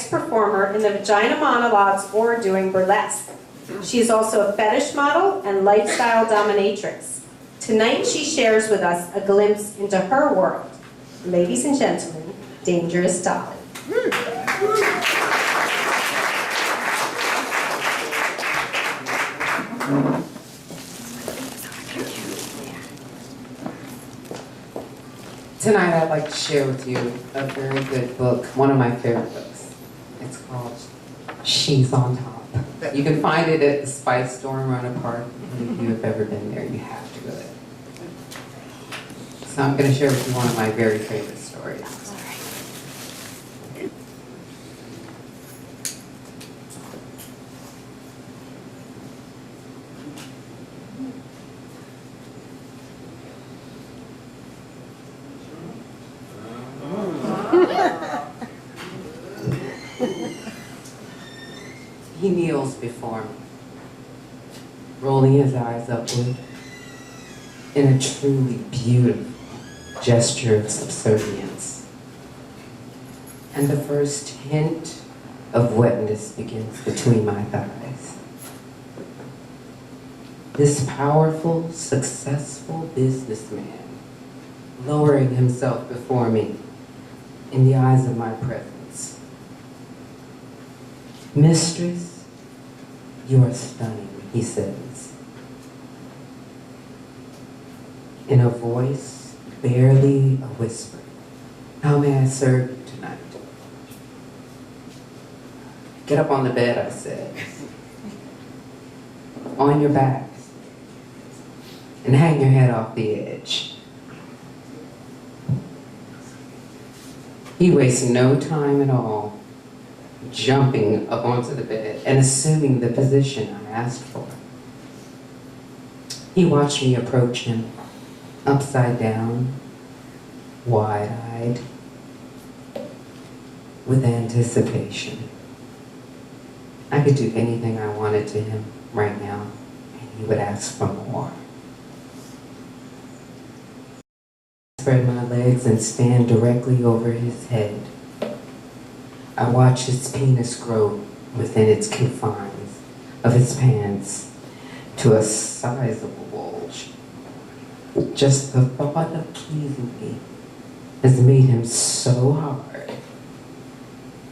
next performer in the Vagina Monologues or doing burlesque. She is also a fetish model and lifestyle dominatrix. Tonight she shares with us a glimpse into her world. Ladies and gentlemen, Dangerous Dolly. Tonight I'd like to share with you a very good book, one of my favorite books. It's called She's on Top. You can find it at the Spice Store in Roanoke Park. If you have ever been there, you have to go there. So I'm going to share with you one of my very favorite stories. He kneels before me, rolling his eyes upward in a truly beautiful gesture of subservience. And the first hint of wetness begins between my thighs. This powerful, successful businessman lowering himself before me in the eyes of my presence. Mistress, you are stunning, he says, in a voice barely a whisper. How may I serve you tonight? Get up on the bed, I said. On your back. And hang your head off the edge. He wasted no time at all, jumping up onto the bed and assuming the position I asked for. He watched me approach him, upside down, wide-eyed, with anticipation. I could do anything I wanted to him right now, and he would ask for more. I spread my legs and stand directly over his head. I watch his penis grow within its confines of his pants to a sizable bulge. Just the thought of pleasing me has made him so hard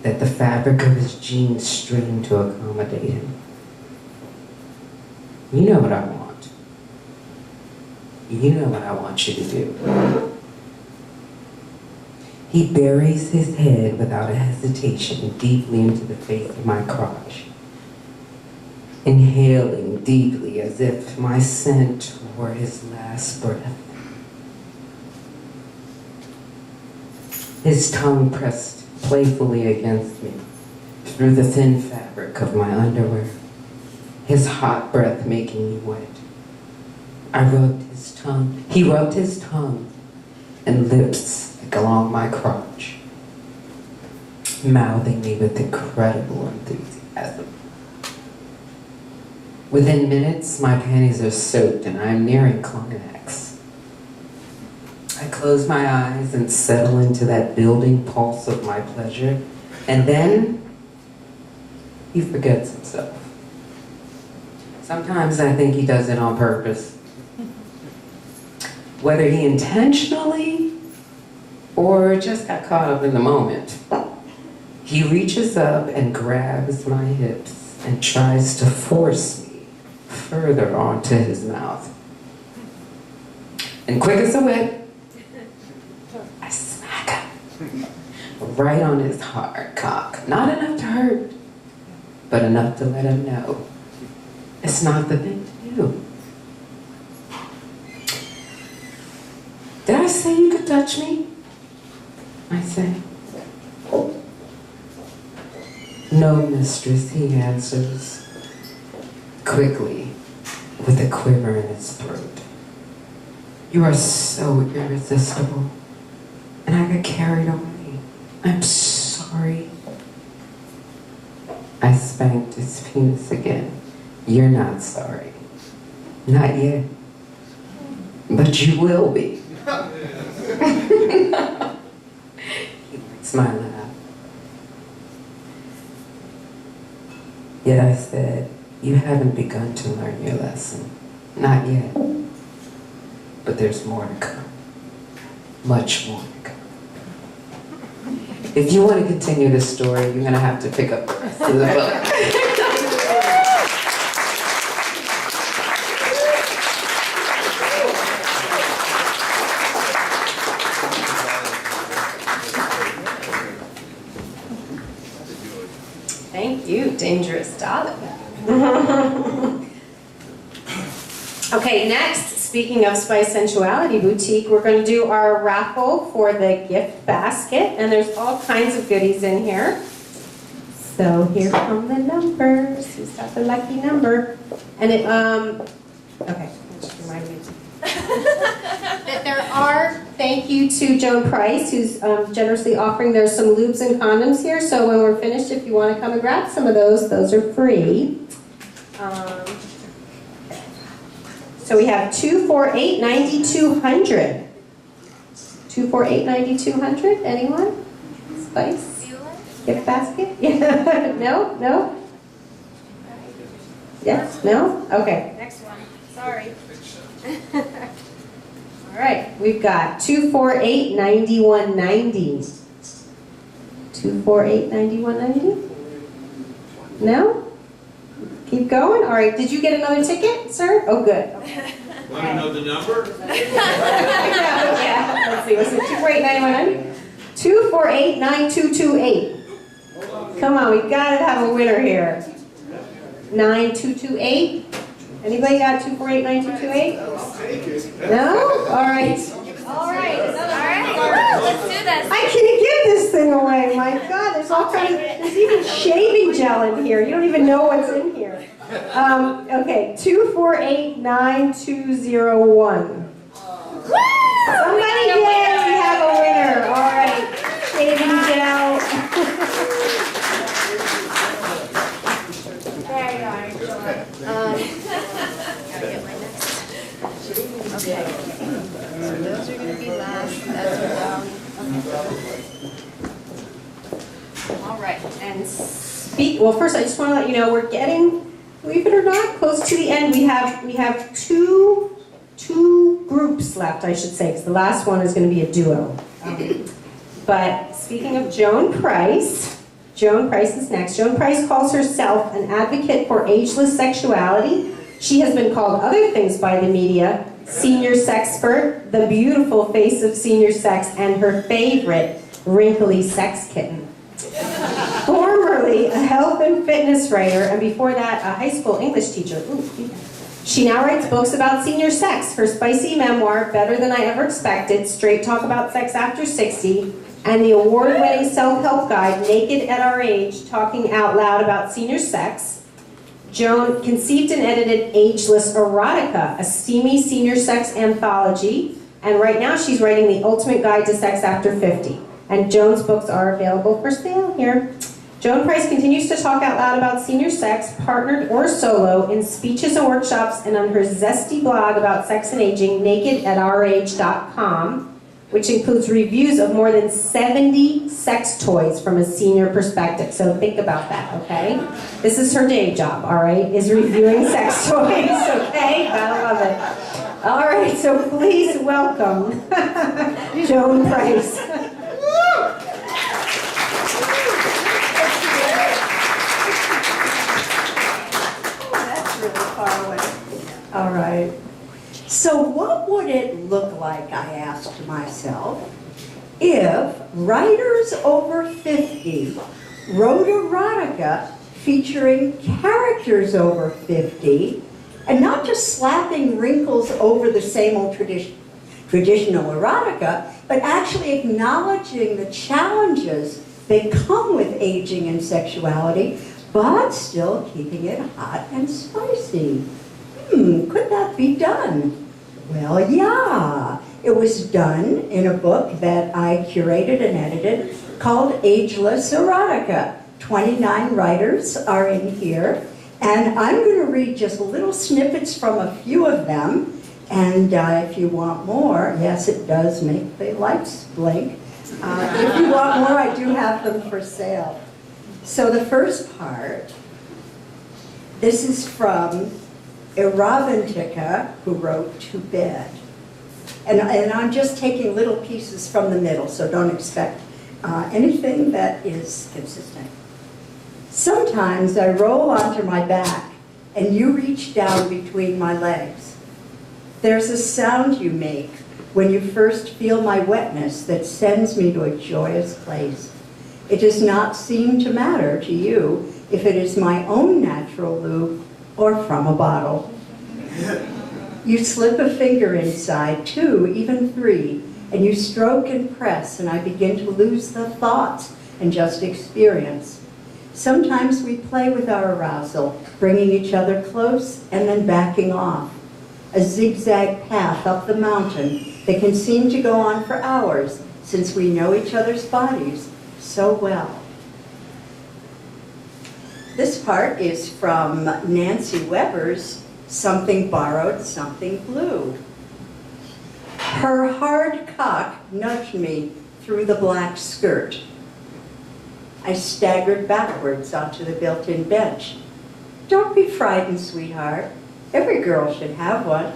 that the fabric of his jeans strained to accommodate him. You know what I want. You know what I want you to do. He buries his head without a hesitation deeply into the face of my crotch, inhaling deeply as if my scent were his last breath. His tongue pressed playfully against me through the thin fabric of my underwear, his hot breath making me wet. He rubbed his tongue and lips along my crotch, mouthing me with incredible enthusiasm. Within minutes, my panties are soaked and I'm nearing climax. I close my eyes and settle into that building pulse of my pleasure, and then he forgets himself. Sometimes I think he does it on purpose. Whether he intentionally or just got caught up in the moment. He reaches up and grabs my hips and tries to force me further onto his mouth. And quick as a whip, I smack him right on his hard cock. Not enough to hurt, but enough to let him know it's not the thing to do. Did I say you could touch me? I say. No, mistress, he answers, quickly, with a quiver in his throat. You are so irresistible, and I got carried away. I'm sorry. I spanked his penis again. You're not sorry. Not yet. But you will be. He likes my laugh. Yet I said, you haven't begun to learn your lesson. Not yet. But there's more to come. Much more to come. If you want to continue this story, you're going to have to pick up the rest of the book. Thank you, Dangerous Darling. Okay, next, speaking of Spice Sensuality Boutique, we're going to do our raffle for the gift basket, and there's all kinds of goodies in here. So here come the numbers. Who's got the lucky number? And it, okay, just remind me. That there are, thank you to Joan Price, who's generously offering, there's some lubes and condoms here, so when we're finished, if you want to come and grab some of those are free. So we have 248-9200. 248-9200, anyone? Spice? Gift basket? Yeah. No? No? Yes? No? Okay. Next one. Sorry. All right, we've got 248-9190. 248-9190? No? Keep going? All right, did you get another ticket, sir? Oh, good. Okay. Want to know the number? Yeah, let's see, was it 248-9190? 248-9228. Come on, we've got to have a winner here. 9228? Anybody got 248-9228? No? All right. All right. Let's do this. I can't give this thing away. My God, there's all kinds of, there's even shaving gel in here. You don't even know what's in here. Okay, 248-9201. Somebody, yay, we have a winner. All right, shaving gel. There you are. Okay. So those are going to be last. That's down. All right, and well, first I just want to let you know we're getting, believe it or not, close to the end. We have two groups left, I should say, because the last one is going to be a duo. But speaking of Joan Price is next. Joan Price calls herself an advocate for ageless sexuality. She has been called other things by the media: senior sexpert, the beautiful face of senior sex, and her favorite, wrinkly sex kitten. Formerly a health and fitness writer, and before that, a high school English teacher. Ooh. She now writes books about senior sex. Her spicy memoir, Better Than I Ever Expected, Straight Talk About Sex After 60, and the award-winning self-help guide, Naked at Our Age, Talking Out Loud About Senior Sex. Joan conceived and edited Ageless Erotica, a steamy senior sex anthology, and right now she's writing The Ultimate Guide to Sex After 50. And Joan's books are available for sale here. Joan Price continues to talk out loud about senior sex, partnered or solo, in speeches and workshops and on her zesty blog about sex and aging, nakedaturage.com, which includes reviews of more than 70 sex toys from a senior perspective. So think about that, okay? This is her day job, all right, is reviewing sex toys, okay? Gotta love it. All right, so please welcome Joan Price. All right. So what would it look like, I asked myself, if writers over 50 wrote erotica featuring characters over 50 and not just slapping wrinkles over the same old traditional erotica, but actually acknowledging the challenges that come with aging and sexuality, but still keeping it hot and spicy. Could that be done? Well, yeah. It was done in a book that I curated and edited called Ageless Erotica. 29 writers are in here, and I'm going to read just little snippets from a few of them, and if you want more, yes, it does make the lights blink. If you want more, I do have them for sale. So the first part This is from Iravantika, who wrote To Bed. And I'm just taking little pieces from the middle, so don't expect anything that is consistent. Sometimes I roll onto my back and you reach down between my legs. There's a sound you make when you first feel my wetness that sends me to a joyous place. It does not seem to matter to you if it is my own natural lube or from a bottle. You slip a finger inside, 2, even 3, and you stroke and press, and I begin to lose the thoughts and just experience. Sometimes we play with our arousal, bringing each other close and then backing off. A zigzag path up the mountain that can seem to go on for hours since we know each other's bodies so well. This part is from Nancy Weber's Something Borrowed, Something Blue. Her hard cock nudged me through the black skirt. I staggered backwards onto the built-in bench. Don't be frightened, sweetheart. Every girl should have one.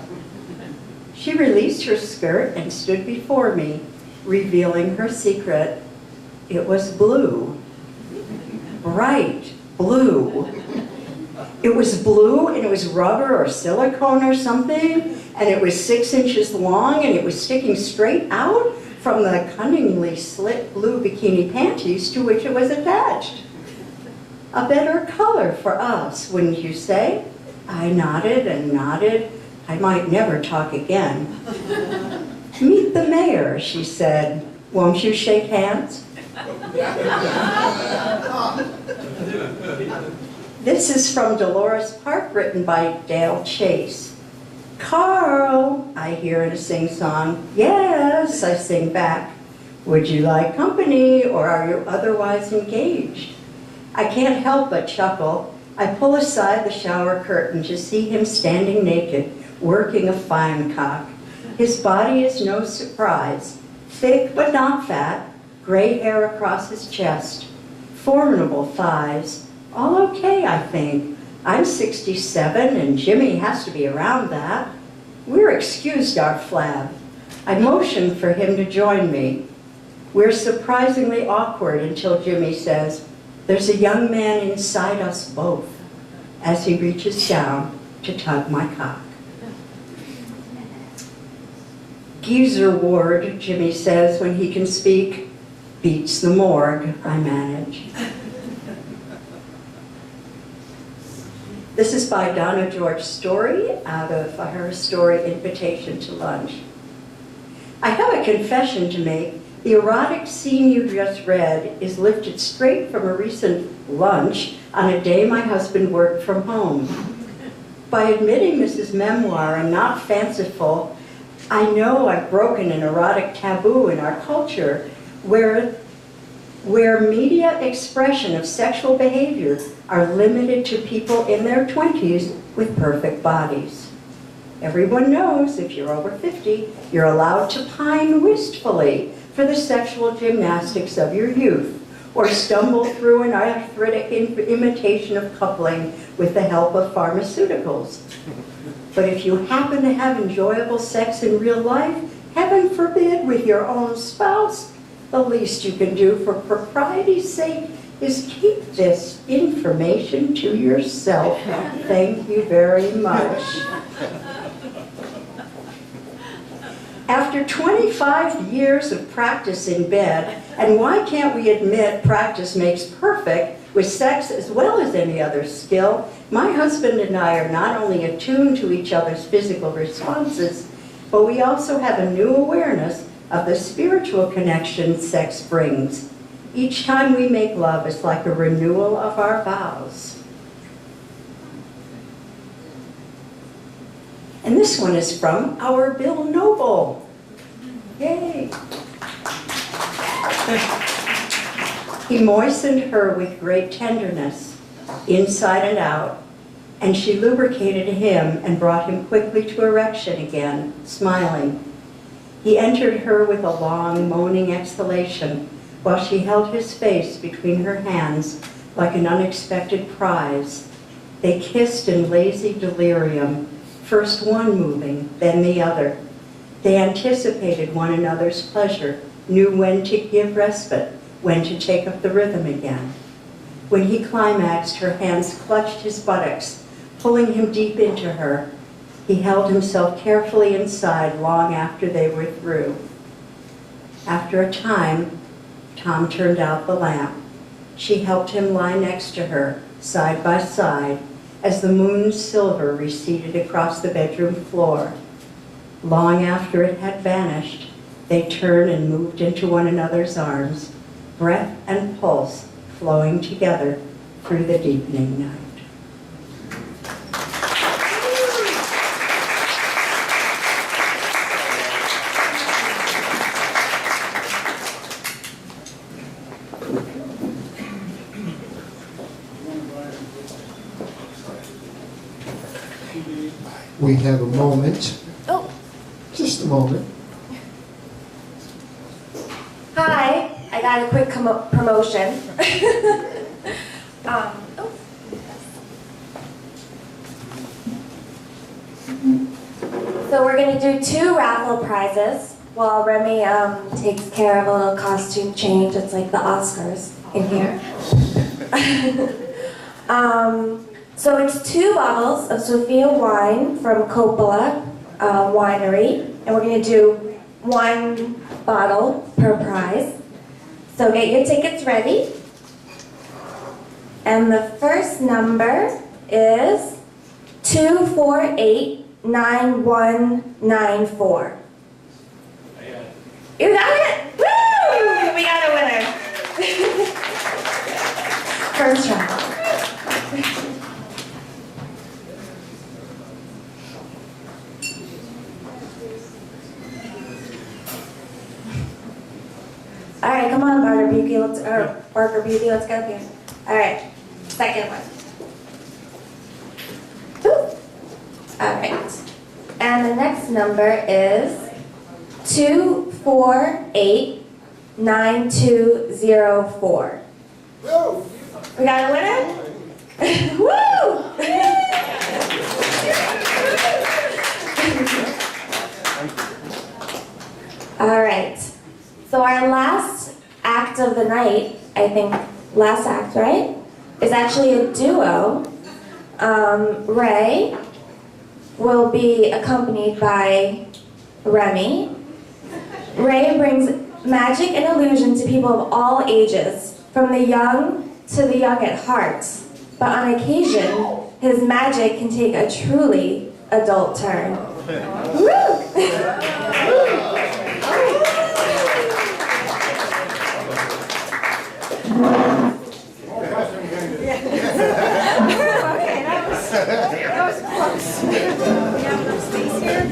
She released her skirt and stood before me, revealing her secret. It was blue. Bright blue. It was blue, and it was rubber or silicone or something, and it was 6 inches long, and it was sticking straight out from the cunningly slit blue bikini panties to which it was attached. A better color for us, wouldn't you say? I nodded and nodded. I might never talk again. Meet the mayor, she said. Won't you shake hands? This is from Dolores Park, written by Dale Chase. Carl, I hear in a sing-song. Yes, I sing back. Would you like company, or are you otherwise engaged? I can't help but chuckle. I pull aside the shower curtain to see him standing naked, working a fine cock. His body is no surprise. Thick but not fat, gray hair across his chest, formidable thighs. All okay, I think. I'm 67 and Jimmy has to be around that. We're excused our flab. I motion for him to join me. We're surprisingly awkward until Jimmy says, "There's a young man inside us both," as he reaches down to tug my cock. Geezer ward, Jimmy says when he can speak. Beats the morgue, I manage. This is by Donna George Story out of her story, Invitation to Lunch. I have a confession to make. The erotic scene you just read is lifted straight from a recent lunch on a day my husband worked from home. By admitting this is memoir and not fanciful, I know I've broken an erotic taboo in our culture where media expression of sexual behavior are limited to people in their 20s with perfect bodies. Everyone knows if you're over 50, you're allowed to pine wistfully for the sexual gymnastics of your youth, or stumble through an arthritic imitation of coupling with the help of pharmaceuticals. But if you happen to have enjoyable sex in real life, heaven forbid with your own spouse, the least you can do for propriety's sake is keep this information to yourself. Thank you very much. After 25 years of practice in bed, and why can't we admit practice makes perfect with sex as well as any other skill, my husband and I are not only attuned to each other's physical responses, but we also have a new awareness of the spiritual connection sex brings. Each time we make love is like a renewal of our vows. And this one is from our Bill Noble. Yay! He moistened her with great tenderness, inside and out, and she lubricated him and brought him quickly to erection again, smiling. He entered her with a long, moaning exhalation, while she held his face between her hands like an unexpected prize. They kissed in lazy delirium, first one moving, then the other. They anticipated one another's pleasure, knew when to give respite, when to take up the rhythm again. When he climaxed, her hands clutched his buttocks, pulling him deep into her. He held himself carefully inside long after they were through. After a time, Tom turned out the lamp. She helped him lie next to her, side by side, as the moon's silver receded across the bedroom floor. Long after it had vanished, they turned and moved into one another's arms, breath and pulse flowing together through the deepening night. We have a moment, Oh, just a moment. hi. I got a quick promotion. Oh. So we're gonna do 2 raffle prizes while Remy takes care of a little costume change. It's like the Oscars in here. So it's 2 bottles of Sophia wine from Coppola Winery, and we're gonna do 1 bottle per prize. So get your tickets ready. And the first number is 2489194. You got it? Woo! We got a winner. First try. All right, come on, Barker Beauty, let's get up here. All right, second one. Ooh. All right, and the next number is 2489204. We got a winner? Woo! All right. So our last act of the night, I think, last act, right, is actually a duo. Ray will be accompanied by Remy. Ray brings magic and illusion to people of all ages, from the young to the young at heart. But on occasion, his magic can take a truly adult turn. Woo!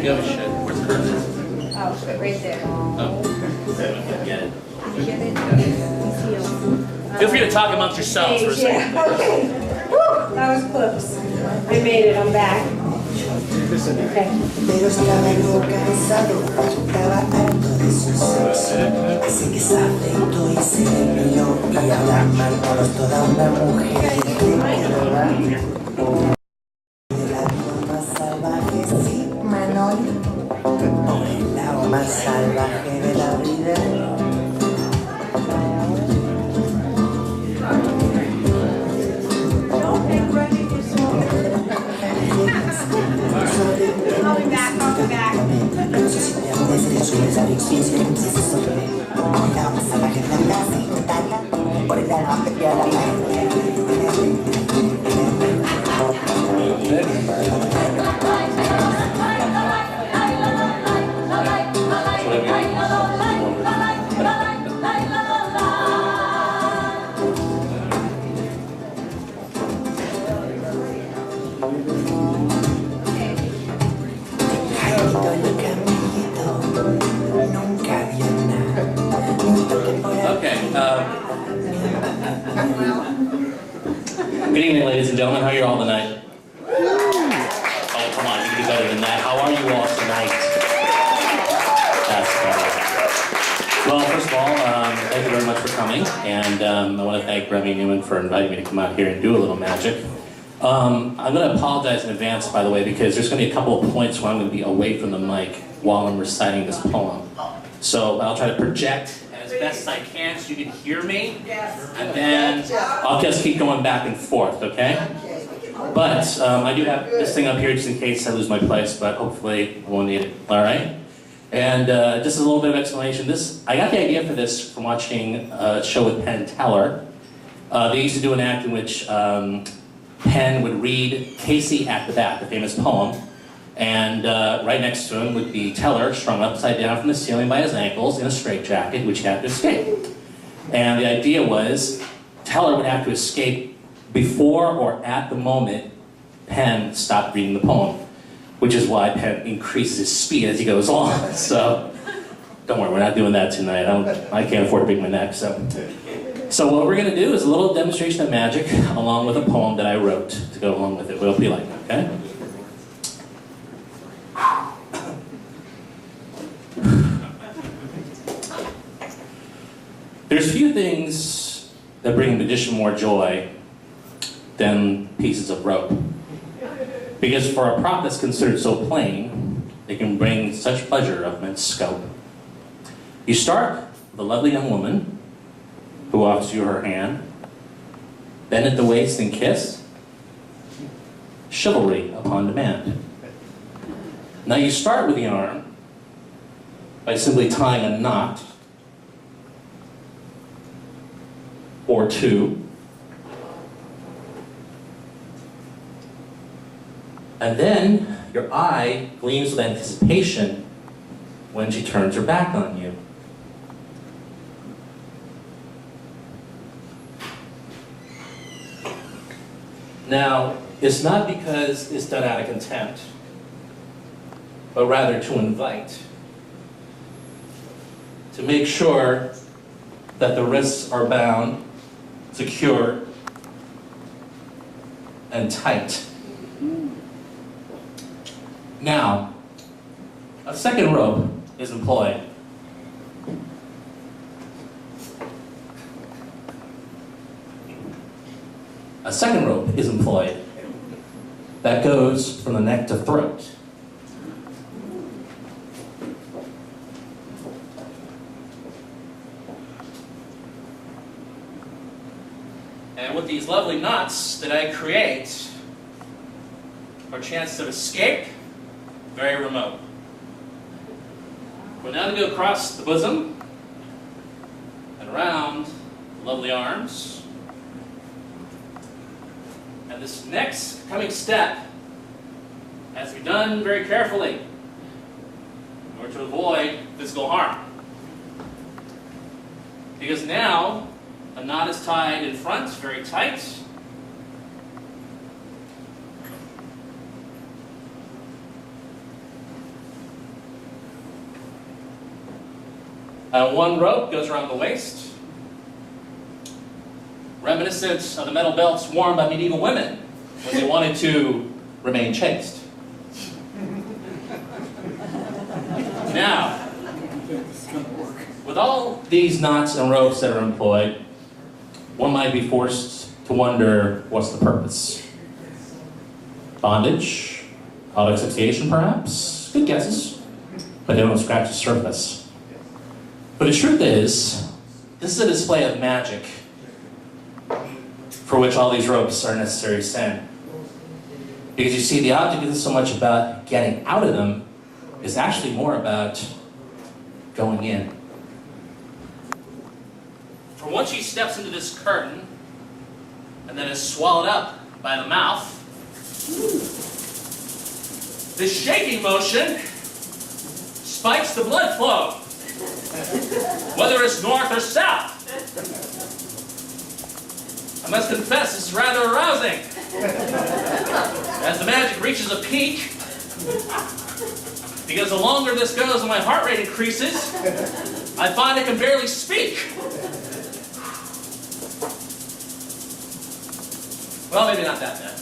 You have a shed. Where's Curtis? Oh, right there. Get it. Feel free to talk amongst yourselves for a second. Yeah, okay. Woo, that was close. I made it, I'm back. Okay. Pero estaba algo cansado, estaba harto de su sexo. Así que se afeitó y se limpió y a las manos toda una mujer de la más salvaje, sí, Manon. por el lado más salvaje de la vida. I'll be back. No sé si te hago desde su mesa de experiencia, si eso te ve. Por el lado más salvaje de la vida, por el lado más que la Okay. Good evening, ladies and gentlemen. How are you all tonight? Oh, come on. You can do better than that. How are you all tonight? That's better. Well, first of all, thank you very much for coming. And I want to thank Remy Newman for inviting me to come out here and do a little magic. I'm going to apologize in advance, by the way, because there's going to be a couple of points where I'm going to be away from the mic while I'm reciting this poem. So I'll try to project as best I can so you can hear me. And then I'll just keep going back and forth, okay? But I do have this thing up here just in case I lose my place, but hopefully I won't need it, all right? And just a little bit of explanation. I got the idea for this from watching a show with Penn Teller. They used to do an act in which Penn would read Casey at the Bat, the famous poem, and right next to him would be Teller strung upside down from the ceiling by his ankles in a straitjacket, which he had to escape. And the idea was Teller would have to escape before or at the moment Penn stopped reading the poem, which is why Penn increases his speed as he goes along. So don't worry, we're not doing that tonight. I can't afford to break my neck. So what we're going to do is a little demonstration of magic along with a poem that I wrote to go along with it. What it'll be like, okay? There's few things that bring a magician more joy than pieces of rope. Because for a prop that's considered so plain, it can bring such pleasure of immense scope. You start with a lovely young woman who offers you her hand, bend at the waist and kiss, chivalry upon demand. Now you start with the arm by simply tying a knot or two, and then your eye gleams with anticipation when she turns her back on you. Now, it's not because it's done out of contempt, but rather to invite, to make sure that the wrists are bound, secure, and tight. Now, a second rope is employed. A second rope is employed that goes from the neck to throat. And with these lovely knots that I create, our chances of escape, very remote. We're now going to go across the bosom and around the lovely arms. And this next coming step has to be done very carefully in order to avoid physical harm. Because now a knot is tied in front, very tight. One rope goes around the waist, reminiscent of the metal belts worn by medieval women when they wanted to remain chaste. Now, with all these knots and ropes that are employed, one might be forced to wonder, what's the purpose? Bondage? Auto asphyxiation, perhaps? Good guesses, but they don't scratch the surface. But the truth is, this is a display of magic for which all these ropes are necessary to send. Because you see, the object isn't so much about getting out of them, it's actually more about going in. For once she steps into this curtain, and then is swallowed up by the mouth, this shaking motion spikes the blood flow, whether it's north or south. I must confess, this is rather arousing. As the magic reaches a peak, because the longer this goes and my heart rate increases, I find I can barely speak. Well, maybe not that bad.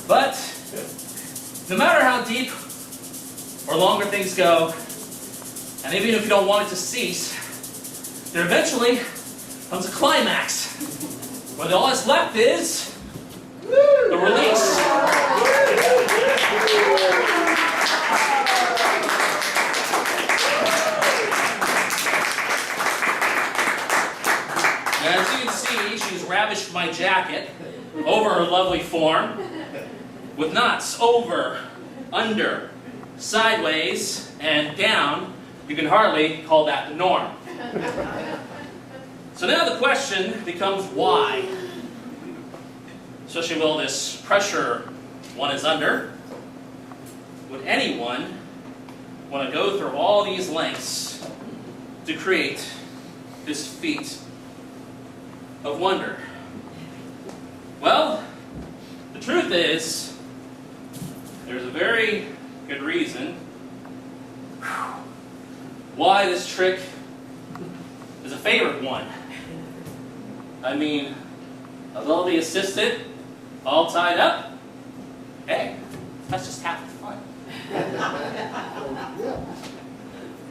But no matter how deep or longer things go, and even if you don't want it to cease, there eventually comes a climax, where all that's left is the release. And as you can see, she's ravished my jacket over her lovely form, with knots over, under, sideways, and down. You can hardly call that the norm. So now the question becomes why? Especially with all this pressure one is under, would anyone want to go through all these lengths to create this feat of wonder? Well, the truth is, there's a very good reason why this trick is a favorite one. I mean, although the assistant all tied up, hey, that's just half the fun.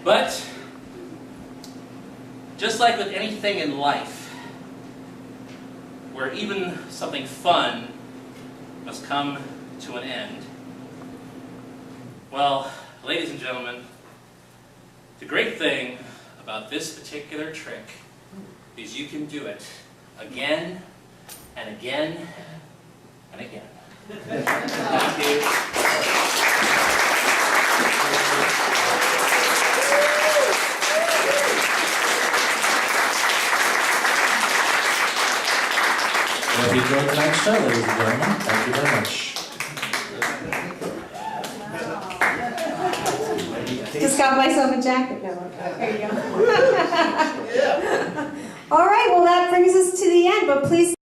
But, just like with anything in life, where even something fun must come to an end, well, ladies and gentlemen, the great thing about this particular trick is you can do it again and again and again. Thank you. I hope you enjoyed tonight's show, ladies and gentlemen. Thank you very much. Just got myself a jacket. No, there you go. All right, well, that brings us to the end, but please